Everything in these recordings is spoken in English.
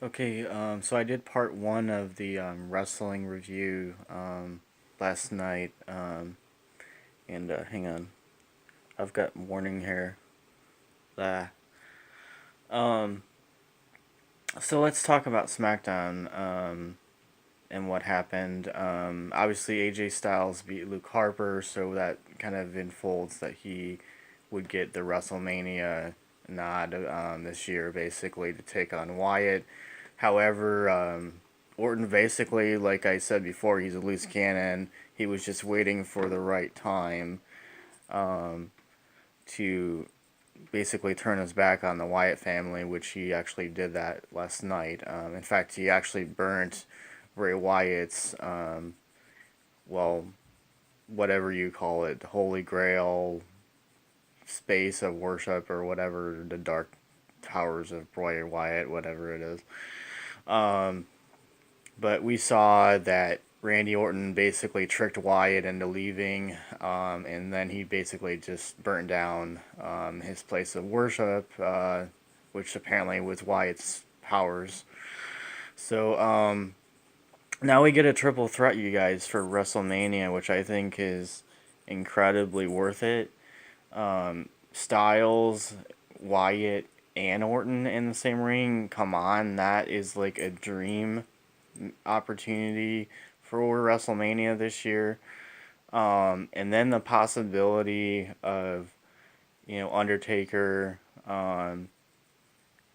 Okay, so I did part one of the wrestling review last night, and hang on, I've got morning hair. Ah. Um, so let's talk about SmackDown and what happened. Obviously, AJ Styles beat Luke Harper, so that kind of unfolds that he would get the WrestleMania nod this year, basically, to take on Wyatt. However, Orton basically, like I said before, he's a loose cannon. He was just waiting for the right time um, to basically turn his back on the Wyatt family, which he actually did that last night. In fact, he actually burnt Bray Wyatt's, well, whatever you call it, Holy Grail space of worship or whatever, the Dark Towers of Bray Wyatt, whatever it is. Um, But we saw that Randy Orton basically tricked Wyatt into leaving, and then he basically just burnt down his place of worship, which apparently was Wyatt's powers. So now we get a triple threat, you guys, for WrestleMania, which I think is incredibly worth it. Styles, Wyatt, and Orton in the same ring. Come on, that is like a dream opportunity for WrestleMania this year. And then the possibility of, Undertaker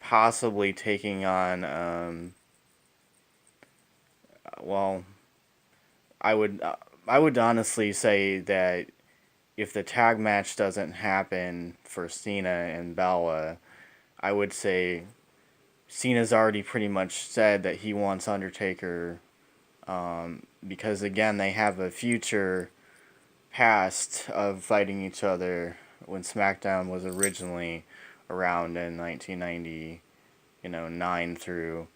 possibly taking on, well, I would, I would honestly say that if the tag match doesn't happen for Cena and Bella, I would say Cena's already pretty much said that he wants Undertaker because again they have a future past of fighting each other when SmackDown was originally around in 1990, 9 through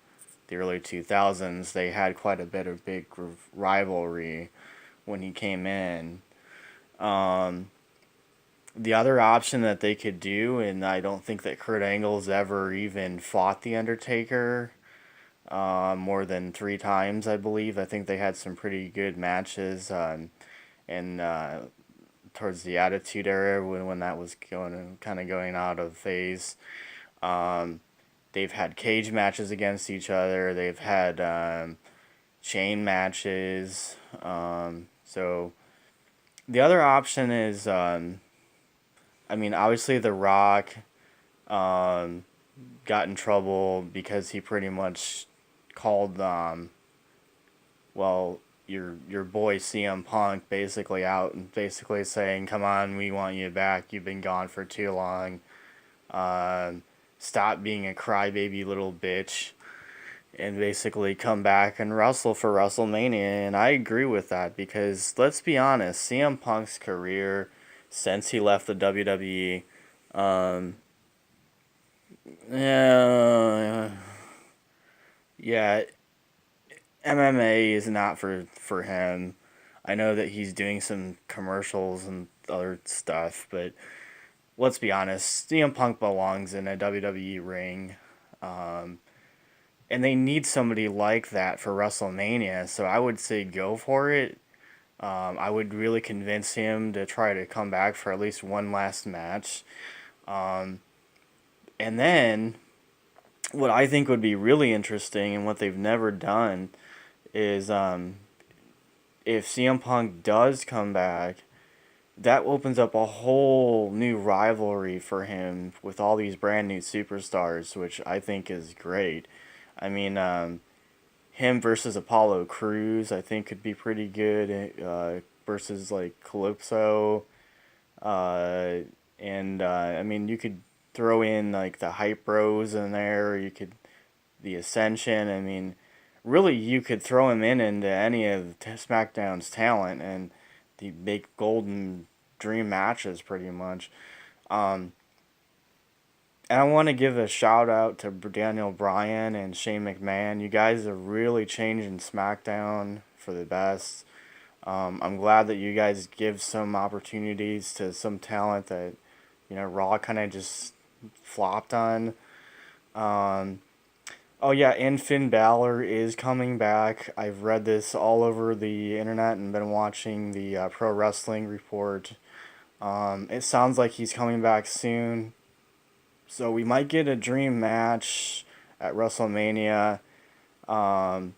the early 2000s. They had quite a bit of big rivalry when he came in. Um, the other option that they could do, and I don't think that Kurt Angle's ever even fought the Undertaker more than 3 times, I believe. I think they had some pretty good matches in towards the Attitude Era when that was going kind of going out of phase. Um, they've had cage matches against each other. They've had chain matches. So the other option is, I mean, obviously The Rock um, got in trouble because he pretty much called well, your boy CM Punk basically out and basically saying, "Come on, we want you back. You've been gone for too long. Um, Stop being a crybaby little bitch." And basically come back and wrestle for WrestleMania. And I agree with that because let's be honest, CM Punk's career since he left the WWE, um, yeah, yeah, MMA is not for him. I know that he's doing some commercials and other stuff, but let's be honest, CM Punk belongs in a WWE ring. Um, and they need somebody like that for WrestleMania, so I would say go for it. I would really convince him to try to come back for at least one last match. Um, and then, what I think would be really interesting and what they've never done is if CM Punk does come back, that opens up a whole new rivalry for him with all these brand new superstars, which I think is great. I mean, him versus Apollo Crews, I think could be pretty good. Versus like Calypso, uh, and I mean you could throw in like the Hype Bros in there. You could the Ascension. I mean, really you could throw him in into any of SmackDown's talent, and the big golden dream matches pretty much. Um, and I want to give a shout out to Daniel Bryan and Shane McMahon. You guys are really changing SmackDown for the best. I'm glad that you guys give some opportunities to some talent that, Raw kind of just flopped on. Um, Oh yeah, and Finn Balor is coming back. I've read this all over the internet and been watching the Pro Wrestling Report. It sounds like he's coming back soon, so we might get a dream match at WrestleMania. Um,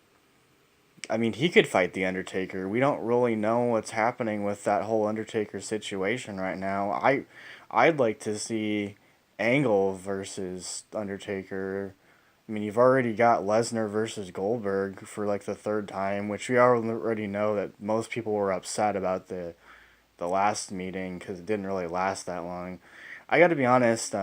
I mean, he could fight the Undertaker. We don't really know what's happening with that whole Undertaker situation right now. I'd like to see Angle versus Undertaker. I mean, you've already got Lesnar versus Goldberg for like the third time, which we already know that most people were upset about the last meeting because it didn't really last that long. I got to be honest.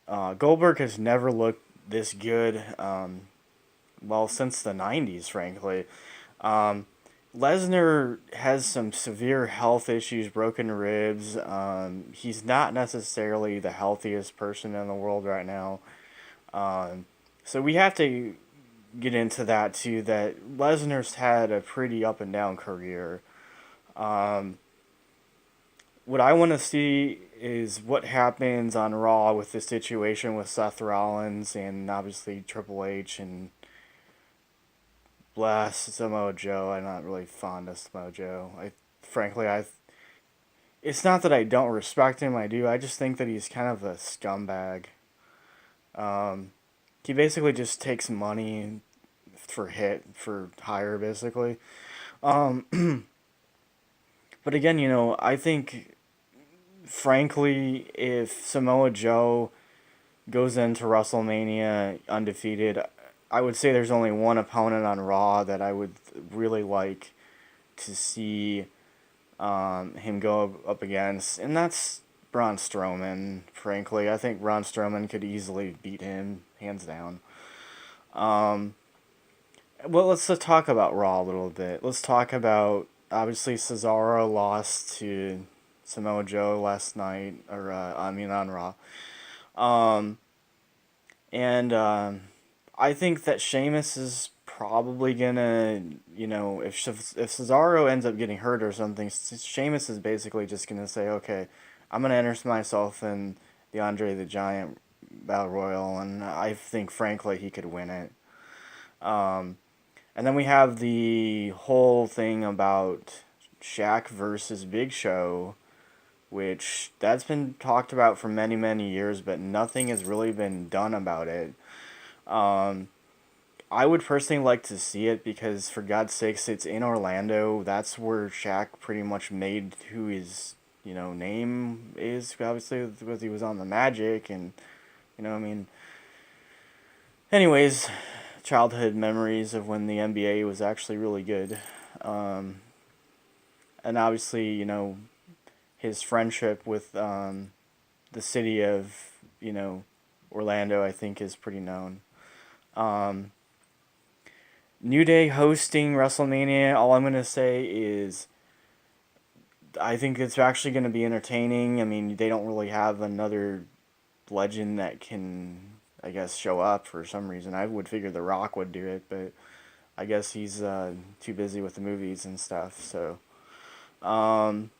Goldberg has never looked this good. Well, since the '90s, frankly. Um, Lesnar has some severe health issues, broken ribs. He's not necessarily the healthiest person in the world right now. Um, so we have to get into that too. That Lesnar's had a pretty up and down career. Um, what I want to see is what happens on Raw with the situation with Seth Rollins and obviously Triple H and bless Samoa Joe. I'm not really fond of Samoa Joe. Frankly, I. It's not that I don't respect him. I do. I just think that he's kind of a scumbag. Um, he basically just takes money for hire basically. Um, but again, I think frankly, if Samoa Joe goes into WrestleMania undefeated, I would say there's only one opponent on Raw that I would really like to see him go up against, and that's Braun Strowman. Frankly, I think Braun Strowman could easily beat him, hands down. Um, well, let's talk about Raw a little bit. Let's talk about obviously Cesaro lost to Samoa Joe last night, or I mean on Raw. Um, and I think that Sheamus is probably gonna, if Cesaro ends up getting hurt or something, Sheamus is basically just gonna say, okay, I'm gonna enter myself in the Andre the Giant Battle Royal, and I think frankly he could win it. Um, and then we have the whole thing about Shaq versus Big Show, which that's been talked about for many many years, but nothing has really been done about it. Um, I would personally like to see it because, for God's sakes, it's in Orlando. That's where Shaq pretty much made who his, name is. Obviously, because he was on the Magic, and I mean. Anyways, childhood memories of when the NBA was actually really good, um, and obviously, his friendship with the city of, Orlando, I think, is pretty known. Um, New Day hosting WrestleMania, all I'm going to say is I think it's actually going to be entertaining. I mean, they don't really have another legend that can, I guess, show up for some reason. I would figure The Rock would do it, but I guess he's too busy with the movies and stuff. So, um,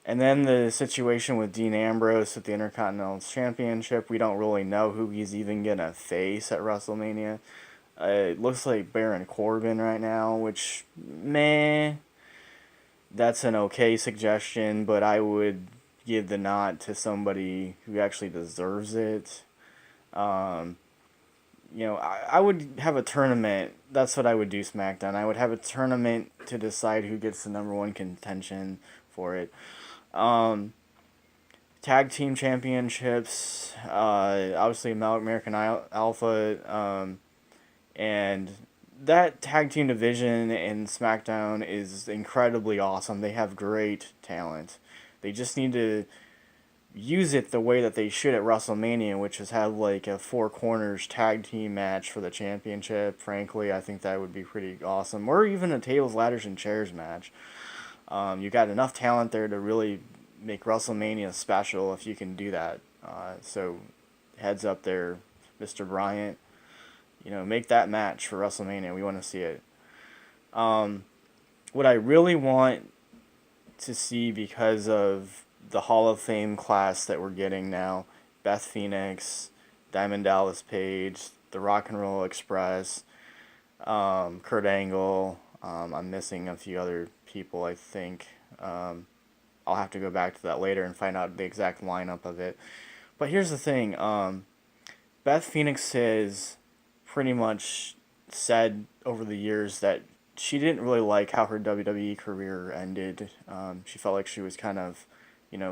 and then the situation with Dean Ambrose with the Intercontinental Championship, we don't really know who he's even going to face at WrestleMania. It looks like Baron Corbin right now, which, meh, that's an okay suggestion, but I would give the nod to somebody who actually deserves it. Um, I would have a tournament. That's what I would do, SmackDown. I would have a tournament to decide who gets the number one contention for it. Um, Tag team championships, obviously American Alpha, and that tag team division in SmackDown is incredibly awesome. They have great talent. They just need to use it the way that they should at WrestleMania, which is have like a four corners tag team match for the championship. Frankly, I think that would be pretty awesome. Or even a tables, ladders, and chairs match. You got enough talent there to really make WrestleMania special if you can do that. So, heads up there, Mr. Bryant. Make that match for WrestleMania. We want to see it. Um, what I really want to see because of the Hall of Fame class that we're getting now, Beth Phoenix, Diamond Dallas Page, the Rock and Roll Express, Kurt Angle. I'm missing a few other people, I think. I'll have to go back to that later and find out the exact lineup of it. But here's the thing. Beth Phoenix has pretty much said over the years that she didn't really like how her WWE career ended. She felt like she was kind of,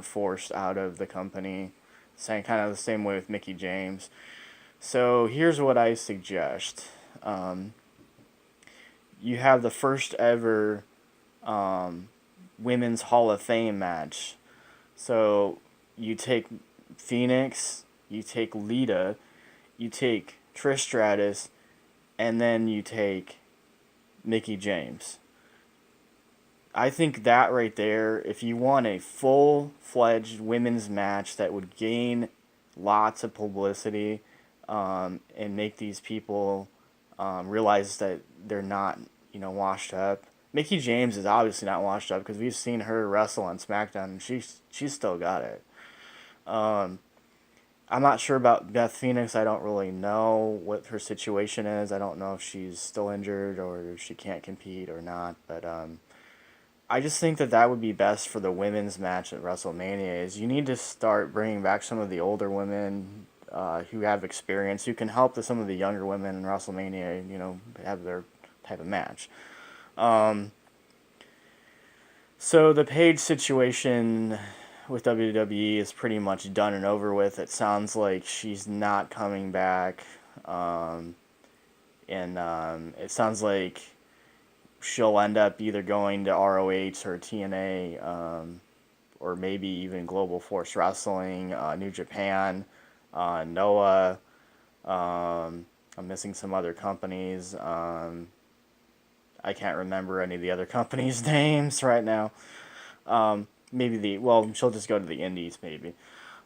forced out of the company. Saying kind of the same way with Mickie James. So here's what I suggest. Um, you have the first ever um, women's Hall of Fame match. So you take Phoenix, you take Lita, you take Trish Stratus, and then you take Mickie James. I think that right there, if you want a full fledged women's match that would gain lots of publicity and make these people realize that they're not, washed up. Mickie James is obviously not washed up because we've seen her wrestle on SmackDown and she's still got it. Um, I'm not sure about Beth Phoenix. I don't really know what her situation is. I don't know if she's still injured or if she can't compete or not. But I just think that that would be best for the women's match at WrestleMania. Is you need to start bringing back some of the older women who have experience, who can help some of the younger women in WrestleMania. Have their type of match. Um, so the Paige situation with WWE is pretty much done and over with. It sounds like she's not coming back, um, and it sounds like she'll end up either going to ROH or TNA, or maybe even Global Force Wrestling, New Japan, Noah. I'm missing some other companies. I can't remember any of the other companies' names right now. Maybe she'll just go to the Indies maybe.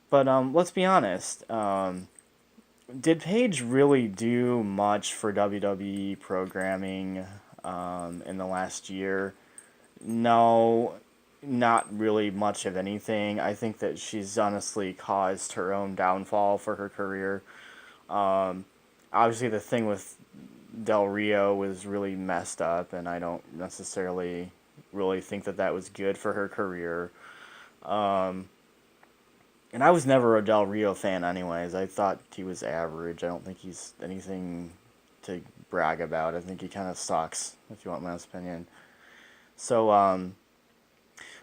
But let's be honest. Did Paige really do much for WWE programming in the last year? No, not really much of anything. I think that she's honestly caused her own downfall for her career. Um, Obviously, the thing with Del Rio was really messed up, and I don't necessarily really think that that was good for her career. Um, and I was never a Del Rio fan, anyways. I thought he was average. I don't think he's anything to brag about. I think he kind of sucks, if you want my honest opinion. So,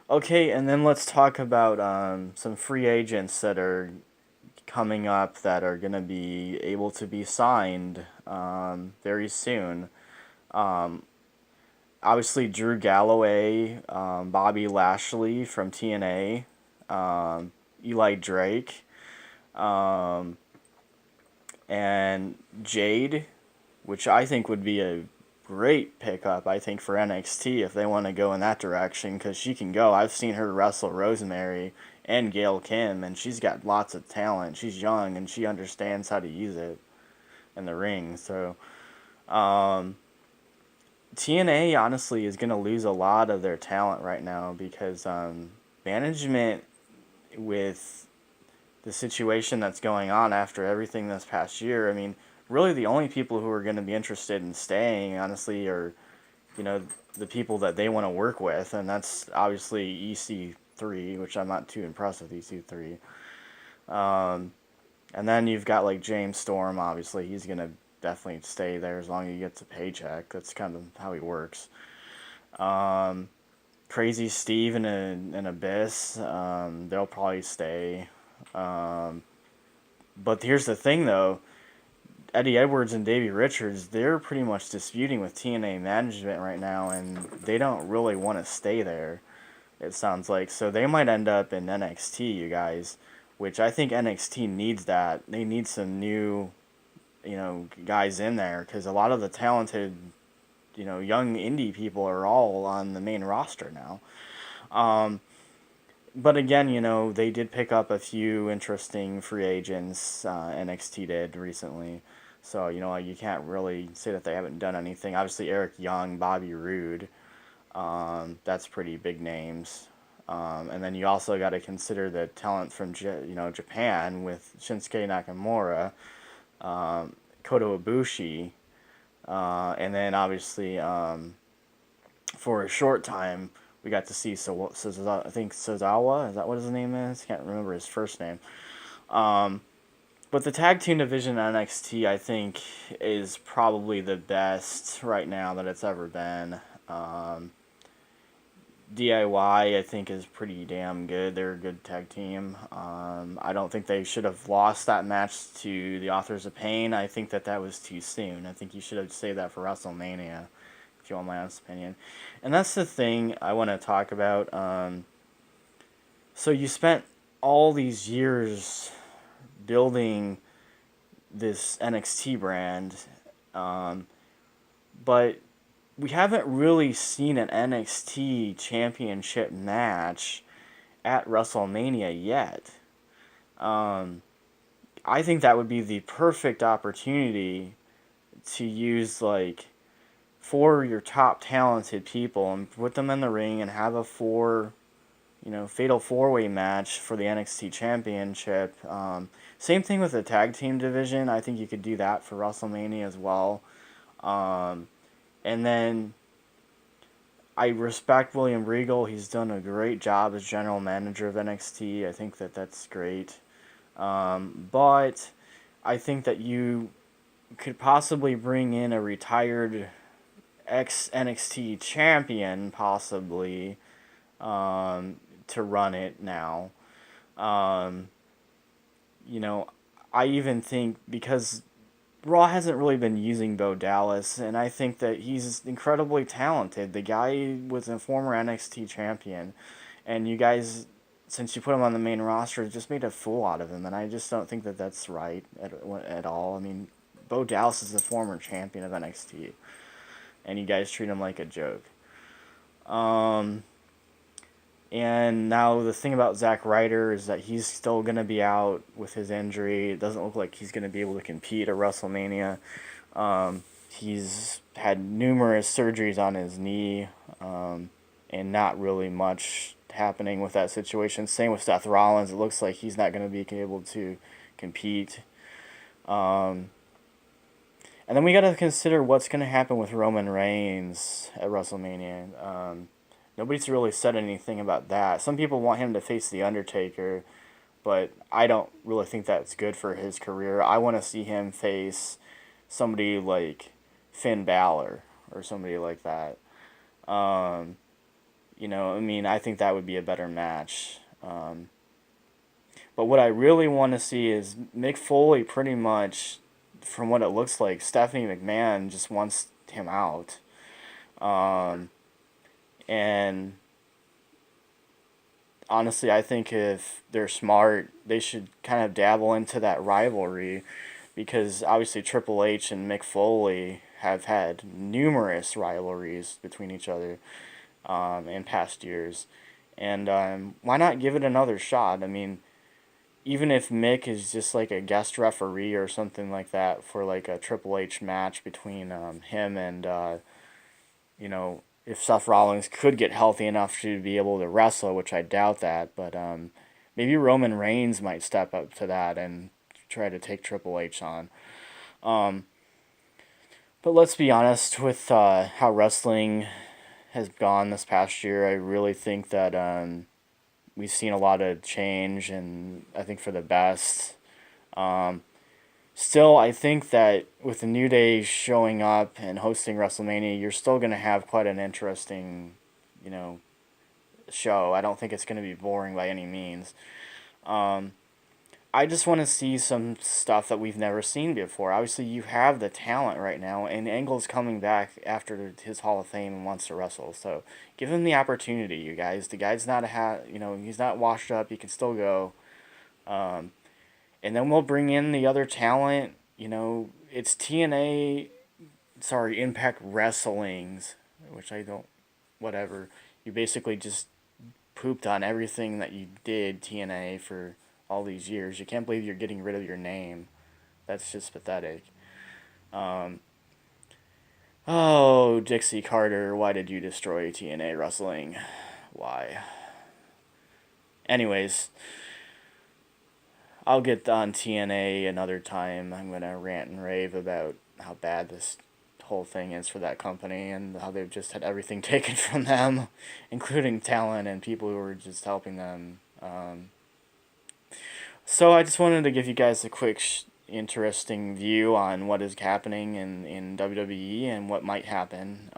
okay, and then let's talk about some free agents that are coming up that are going to be able to be signed very soon. Um, Obviously, Drew Galloway, Bobby Lashley from TNA, Eli Drake, um, and Jade, which I think would be a great pickup, I think, for NXT if they want to go in that direction, because she can go. I've seen her wrestle Rosemary and Gail Kim, and she's got lots of talent. She's young, and she understands how to use it in the ring. So, TNA, honestly, is going to lose a lot of their talent right now because management, with the situation that's going on after everything this past year, I mean, really the only people who are going to be interested in staying, honestly, are, you know, the people that they want to work with, and that's obviously EC3, which I'm not too impressed with EC3. Um, and then you've got like James Storm, obviously, he's going to definitely stay there as long as he gets a paycheck. That's kind of how he works. Um, Crazy Steve and Abyss, they'll probably stay. Um, but here's the thing, though. Eddie Edwards and Davey Richards, they're pretty much disputing with TNA management right now, and they don't really want to stay there, it sounds like. So they might end up in NXT, you guys, which I think NXT needs that. They need some new, guys in there, because a lot of the talented, young indie people are all on the main roster now. Um, but again, they did pick up a few interesting free agents. NXT did recently. So, you can't really say that they haven't done anything. Obviously, Eric Young, Bobby Roode, that's pretty big names. And then you also got to consider the talent from Japan with Shinsuke Nakamura. Kota Ibushi, and then obviously for a short time we got to see I think Sozawa, is that what his name is? Can't remember his first name. Um, but the tag team division in NXT, I think, is probably the best right now that it's ever been. DIY, I think, is pretty damn good. They're a good tag team. I don't think they should have lost that match to the Authors of Pain. I think that was too soon. I think you should have saved that for WrestleMania, if you want my honest opinion. And that's the thing I want to talk about. So you spent all these years building this NXT brand, um, but we haven't really seen an NXT championship match at WrestleMania yet. Um, I think that would be the perfect opportunity to use like four of your top talented people and put them in the ring and have a fatal four-way match for the NXT championship. Same thing with the tag team division. I think you could do that for WrestleMania as well. Um, and then I respect William Regal. He's done a great job as general manager of NXT. I think that's great. But I think that you could possibly bring in a retired ex NXT champion, possibly, to run it now. Um, I even think because Raw hasn't really been using Bo Dallas, and I think that he's incredibly talented. The guy was a former NXT champion, and you guys, since you put him on the main roster, just made a fool out of him, and I just don't think that that's right at all. I mean, Bo Dallas is the former champion of NXT, and you guys treat him like a joke. Um, and now the thing about Zack Ryder is that he's still going to be out with his injury. It doesn't look like he's going to be able to compete at WrestleMania. He's had numerous surgeries on his knee, and not really much happening with that situation. Same with Seth Rollins. It looks like he's not going to be able to compete. And then we got to consider what's going to happen with Roman Reigns at WrestleMania. Nobody's really said anything about that. Some people want him to face The Undertaker, but I don't really think that's good for his career. I want to see him face somebody like Finn Balor or somebody like that. I think that would be a better match. But what I really want to see is Mick Foley pretty much, from what it looks like, Stephanie McMahon just wants him out. And honestly, I think if they're smart, they should kind of dabble into that rivalry, because obviously Triple H and Mick Foley have had numerous rivalries between each other in past years. And why not give it another shot? I mean, even if Mick is just like a guest referee or something like that for like a Triple H match between him and, if Seth Rollins could get healthy enough to be able to wrestle, which I doubt that, but maybe Roman Reigns might step up to that and try to take Triple H on. But let's be honest with how wrestling has gone this past year. I really think that we've seen a lot of change, and I think for the best. Still, I think that with the New Day showing up and hosting WrestleMania, you're still going to have quite an interesting, show. I don't think it's going to be boring by any means. I just want to see some stuff that we've never seen before. Obviously, you have the talent right now, and Angle's coming back after his Hall of Fame and wants to wrestle. So give him the opportunity, you guys. The guy's not he's not washed up. He can still go. And then we'll bring in the other talent. It's Impact Wrestling's, which I don't, whatever. You basically just pooped on everything that you did, TNA, for all these years. You can't believe you're getting rid of your name. That's just pathetic. Dixie Carter, why did you destroy TNA Wrestling? Why? Anyways, I'll get on TNA another time. I'm gonna rant and rave about how bad this whole thing is for that company and how they've just had everything taken from them, including talent and people who were just helping them. So I just wanted to give you guys a quick, interesting view on what is happening in WWE and what might happen.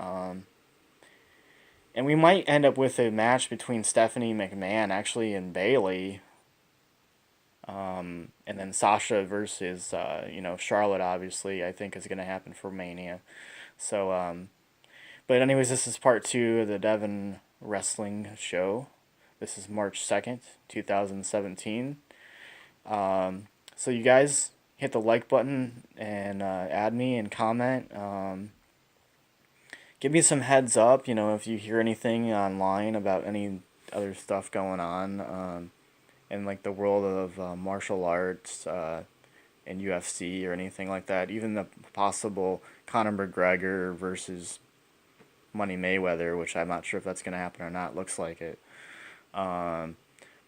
And we might end up with a match between Stephanie McMahon actually and Bailey, and then Sasha versus Charlotte. Obviously, I think is going to happen for Mania. So, but anyways, this is part two of the Devin wrestling show. This is March 2nd, 2017. So you guys hit the like button and add me and comment. Give me some heads up, if you hear anything online about any other stuff going on in like the world of martial arts and UFC or anything like that. Even the possible Conor McGregor versus Money Mayweather, which I'm not sure if that's going to happen or not. Looks like it. But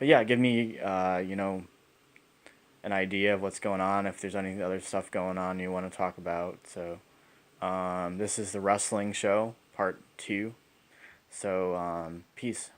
yeah, give me an idea of what's going on. If there's any other stuff going on you want to talk about. So this is the wrestling show part 2. So peace.